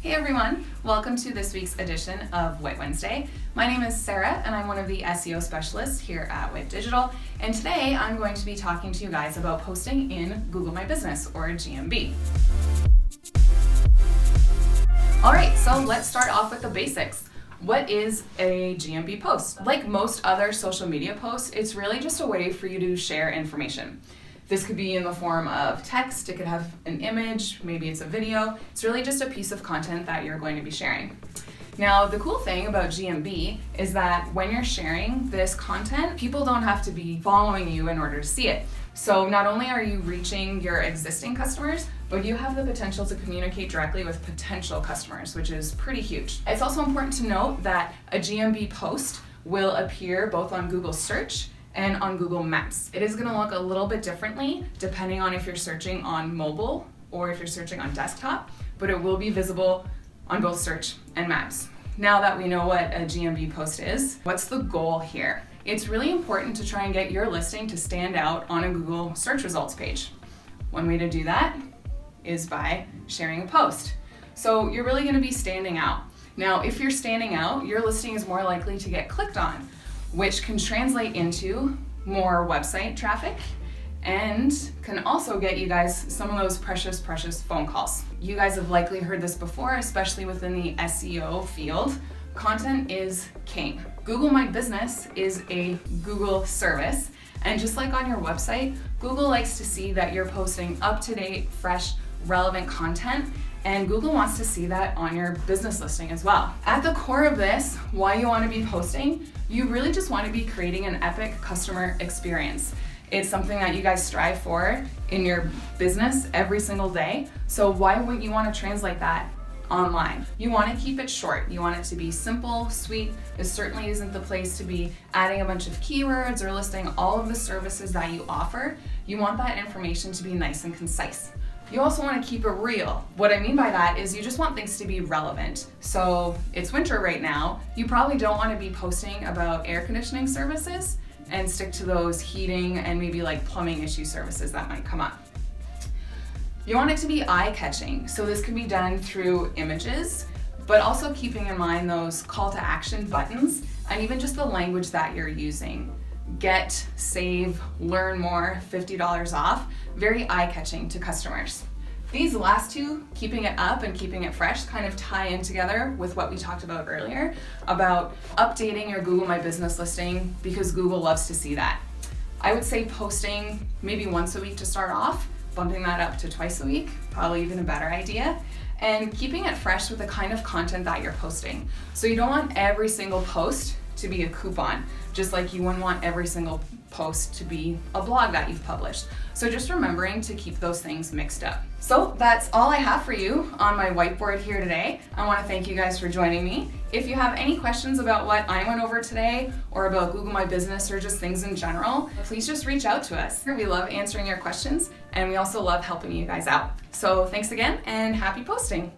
Hey everyone, welcome to this week's edition of WIT Wednesday. My name is Sarah and I'm one of the SEO specialists here at WIT Digital, and today I'm going to be talking to you guys about posting in Google My Business, or GMB. Alright, so let's start off with the basics. What is a GMB post? Like most other social media posts, it's really just a way for you to share information. This could be in the form of text, it could have an image, maybe it's a video. It's really just a piece of content that you're going to be sharing. Now, the cool thing about GMB is that when you're sharing this content, people don't have to be following you in order to see it. So not only are you reaching your existing customers, but you have the potential to communicate directly with potential customers, which is pretty huge. It's also important to note that a GMB post will appear both on Google Search and on Google Maps. It is going to look a little bit differently depending on if you're searching on mobile or if you're searching on desktop, but it will be visible on both Search and Maps. Now that we know what a GMB post is, what's the goal here? It's really important to try and get your listing to stand out on a Google search results page. One way to do that is by sharing a post. So you're really going to be standing out. Now, if you're standing out, your listing is more likely to get clicked on, which can translate into more website traffic and can also get you guys some of those precious phone calls. You guys have likely heard this before, especially within the SEO field. Content is king. Google My Business is a Google service, and just like on your website, Google likes to see that you're posting up-to-date, fresh, relevant content, and Google wants to see that on your business listing as well. At the core of this, why you want to be posting, you really just want to be creating an epic customer experience. It's something that you guys strive for in your business every single day. So why wouldn't you want to translate that online? You want to keep it short. You want it to be simple, sweet. This certainly isn't the place to be adding a bunch of keywords or listing all of the services that you offer. You want that information to be nice and concise. You also want to keep it real. What I mean by that is you just want things to be relevant. So it's winter right now. You probably don't want to be posting about air conditioning services and stick to those heating and maybe like plumbing issue services that might come up. You want it to be eye-catching. So this can be done through images, but also keeping in mind those call to action buttons and even just the language that you're using. Get, save, learn more, $50 off, very eye-catching to customers. These last two, keeping it up and keeping it fresh, kind of tie in together with what we talked about earlier about updating your Google My Business listing, because Google loves to see that. I would say posting maybe once a week to start off, bumping that up to twice a week, probably even a better idea, and keeping it fresh with the kind of content that you're posting. So you don't want every single post to be a coupon, just like you wouldn't want every single post to be a blog that you've published. So just remembering to keep those things mixed up. So that's all I have for you on my whiteboard here today. I want to thank you guys for joining me. If you have any questions about what I went over today or about Google My Business or just things in general, please just reach out to us. We love answering your questions and we also love helping you guys out. So thanks again and happy posting.